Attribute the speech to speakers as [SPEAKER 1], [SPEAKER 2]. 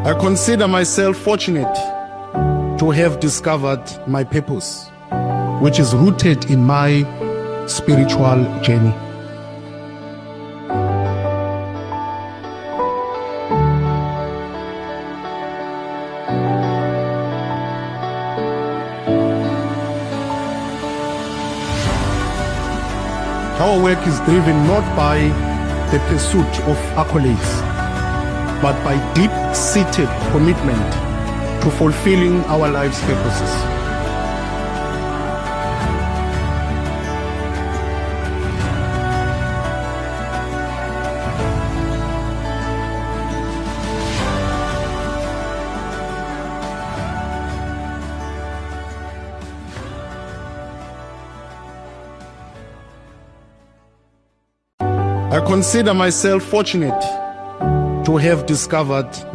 [SPEAKER 1] I consider myself fortunate to have discovered my purpose, which is rooted in my spiritual journey. Our work is driven not by the pursuit of accolades, but by deep-seated commitment to fulfilling our life's purposes. I consider myself fortunate to have discovered